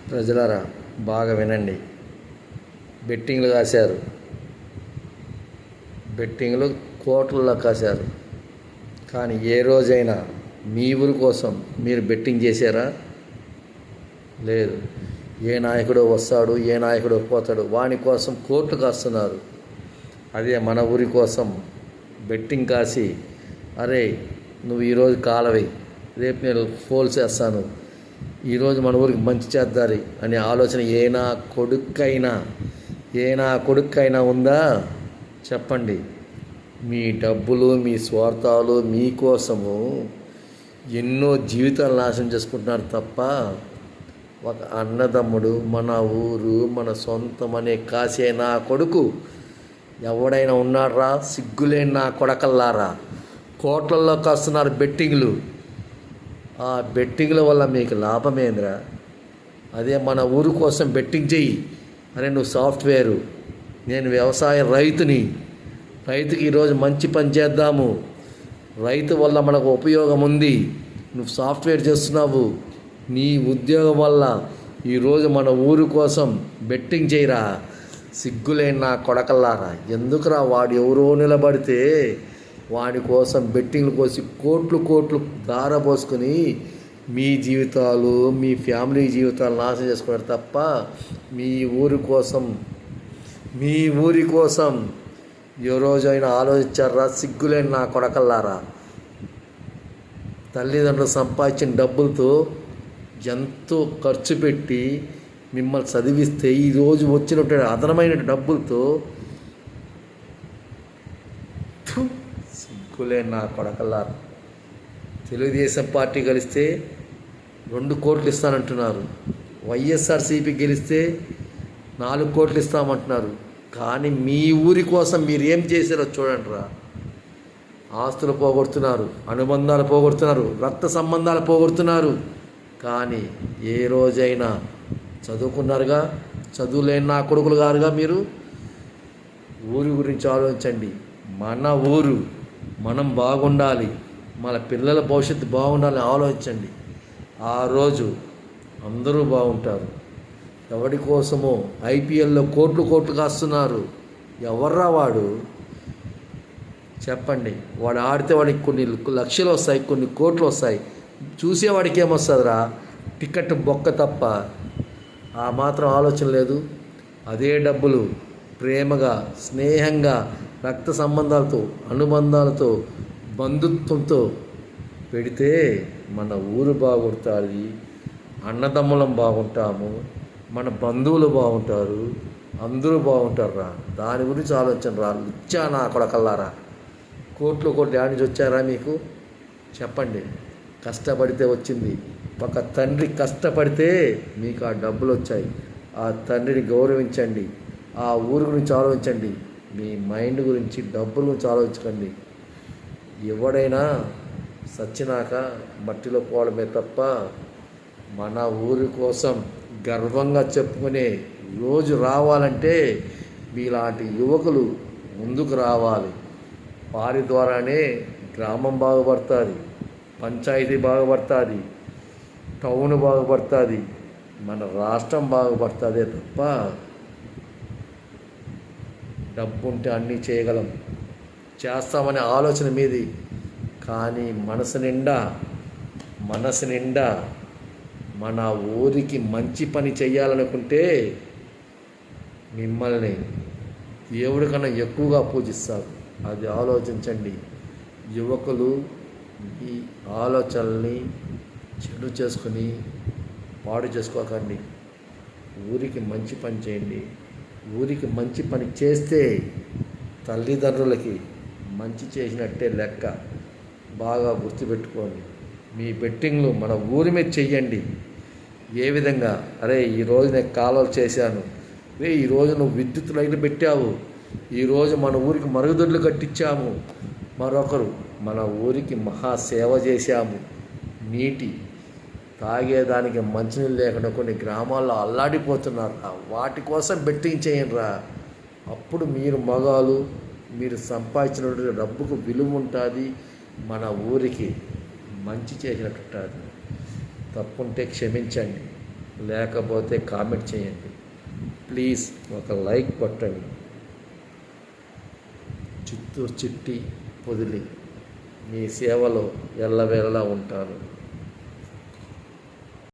ప్రజలారా బాగా వినండి. బెట్టింగ్లు కాశారు, బెట్టింగ్లు కోట్లలో కాశారు. కానీ ఏ రోజైనా మీ ఊరి కోసం మీరు బెట్టింగ్ చేశారా? లేదు. ఏ నాయకుడో వస్తాడు, ఏ నాయకుడో పోతాడు, వాని కోసం కోట్లు కాస్తున్నారు. అదే మన ఊరి కోసం బెట్టింగ్ కాసి, అరే నువ్వు ఈరోజు కాలవి, రేపు నేను ఫోల్ చేస్తాను, ఈరోజు మన ఊరికి మంచి చేద్దారి అనే ఆలోచన ఏ నా కొడుక్కైనా ఉందా? చెప్పండి. మీ డబ్బులు, మీ స్వార్థాలు మీకోసము ఎన్నో జీవితాలు నాశనం చేసుకుంటున్నారు తప్ప ఒక అన్నదమ్ముడు, మన ఊరు, మన సొంతం అనే కాసే నా కొడుకు ఎవడైనా ఉన్నారా? సిగ్గులేని నా కొడకల్లారా, కోట్లల్లో కాస్తున్నారు బెట్టింగ్లు. ఆ బెట్టింగ్ల వల్ల మీకు లాభమేంద్రా? అదే మన ఊరు కోసం బెట్టింగ్ చెయ్యి. అరే నువ్వు సాఫ్ట్వేరు, నేను వ్యవసాయ రైతుని, రైతుకి ఈరోజు మంచి పని చేద్దాము, రైతు వల్ల మనకు ఉపయోగం ఉంది. నువ్వు సాఫ్ట్వేర్ చేస్తున్నావు, నీ ఉద్యోగం వల్ల ఈరోజు మన ఊరు కోసం బెట్టింగ్ చేయరా? సిగ్గులేని నా కొడకల్లారా. ఎందుకురా? వాడు ఎవరో నిలబడితే వాడి కోసం బెట్టింగ్లు కోసి కోట్లు దారపోసుకొని మీ జీవితాలు, మీ ఫ్యామిలీ జీవితాలు నాశనం చేసుకున్నారు తప్ప మీ ఊరి కోసం ఏ రోజైనా ఆలోచించారా? సిగ్గులేని నా కొడకల్లారా. తల్లిదండ్రులు సంపాదించిన డబ్బులతో ఎంతో ఖర్చు పెట్టి మిమ్మల్ని చదివిస్తే ఈరోజు వచ్చినటువంటి అదనమైన డబ్బులతో సిగ్గులేని నా కొడకల్లారా. తెలుగుదేశం పార్టీ గెలిస్తే 2 కోట్లు ఇస్తానంటున్నారు, వైఎస్ఆర్సీపీ గెలిస్తే 4 కోట్లు ఇస్తామంటున్నారు. కానీ మీ ఊరి కోసం మీరు ఏం చేశారో చూడండి రా. ఆస్తులు పోగొడుతున్నారు, అనుబంధాలు పోగొడుతున్నారు, రక్త సంబంధాలు పోగొడుతున్నారు. కానీ ఏ రోజైనా చదువుకున్నారుగా? చదువులేని నా కొడుకులు గారుగా మీరు. ఊరి గురించి ఆలోచించండి. మన ఊరు, మనం బాగుండాలి, మన పిల్లల భవిష్యత్తు బాగుండాలని ఆలోచించండి. ఆ రోజు అందరూ బాగుంటారు. ఎవడి కోసమో ఐపీఎల్లో కోట్లు కాస్తున్నారు. ఎవర్రా వాడు? చెప్పండి. వాడు ఆడితే వాడికి కొన్ని లక్షలు వస్తాయి, కొన్ని కోట్లు వస్తాయి. చూసేవాడికి ఏమొస్తుందిరా? టికెట్ బొక్క తప్ప. ఆ మాత్రం ఆలోచన లేదు. అదే డబ్బులు ప్రేమగా, స్నేహంగా, రక్త సంబంధాలతో, అనుబంధాలతో, బంధుత్వంతో పెడితే మన ఊరు బాగుంటుంది, అన్నదమ్ములం బాగుంటాము, మన బంధువులు బాగుంటారు, అందరూ బాగుంటారు రా. దాని గురించి ఆలోచన రా. ఇచ్చా నా కొడకల్లారా. కోట్లు యాడ్ నుంచి వచ్చారా మీకు? చెప్పండి. కష్టపడితే వచ్చింది. ఒక తండ్రి కష్టపడితే మీకు ఆ డబ్బులు వచ్చాయి. ఆ తండ్రిని గౌరవించండి. ఆ ఊరు గురించి ఆలోచించండి. మీ మైండ్ గురించి, డబ్బుల గురించి ఆలోచించకండి. ఎవడైనా సచ్చినాక మట్టిలో పోవడమే తప్ప మన ఊరి కోసం గర్వంగా చెప్పుకునే రోజు రావాలంటే మీలాంటి యువకులు ముందుకు రావాలి. వారి ద్వారానే గ్రామం బాగుపడుతుంది, పంచాయతీ బాగుపడుతుంది, టౌన్ బాగుపడుతుంది, మన రాష్ట్రం బాగుపడుతుందే తప్ప డబ్బు ఉంటే అన్నీ చేయగలం, చేస్తామనే ఆలోచన మీది. కానీ మనసు నిండా మన ఊరికి మంచి పని చేయాలనుకుంటే మిమ్మల్ని దేవుడి కన్నా ఎక్కువగా పూజిస్తారు. అది ఆలోచించండి. యువకులు ఈ ఆలోచనల్ని చెడు చేసుకొని పాడు చేసుకోకండి. ఊరికి మంచి పని చేయండి. ఊరికి మంచి పని చేస్తే తల్లిదండ్రులకి మంచి చేసినట్టే లెక్క. బాగా గుర్తుపెట్టుకోండి. మీ బెట్టింగ్లు మన ఊరి మీద చెయ్యండి. ఏ విధంగా? అరే ఈరోజు నేను కాలువలు చేశాను, ఈరోజు నువ్వు విద్యుత్ లైన్లు పెట్టావు, ఈరోజు మన ఊరికి మరుగుదొడ్లు కట్టించాము, మరొకరు మన ఊరికి మహాసేవ చేశాము. నీటి తాగేదానికి మంచినీళ్ళు లేకుండా కొన్ని గ్రామాల్లో అల్లాడిపోతున్నారు. వాటి కోసం బెట్టింగ్ చేయండి రా. అప్పుడు మీరు మగాలు, మీరు సంపాదించిన డబ్బుకు విలువ ఉంటుంది, మన ఊరికి మంచి చేసినట్టు ఉంటుంది. తప్పుంటే క్షమించండి. లేకపోతే కామెంట్ చేయండి. ప్లీజ్ ఒక లైక్ కొట్టండి. చిత్తూరు చిట్టి పొదిలి మీ సేవలో ఎల్లవేళలా ఉంటాను.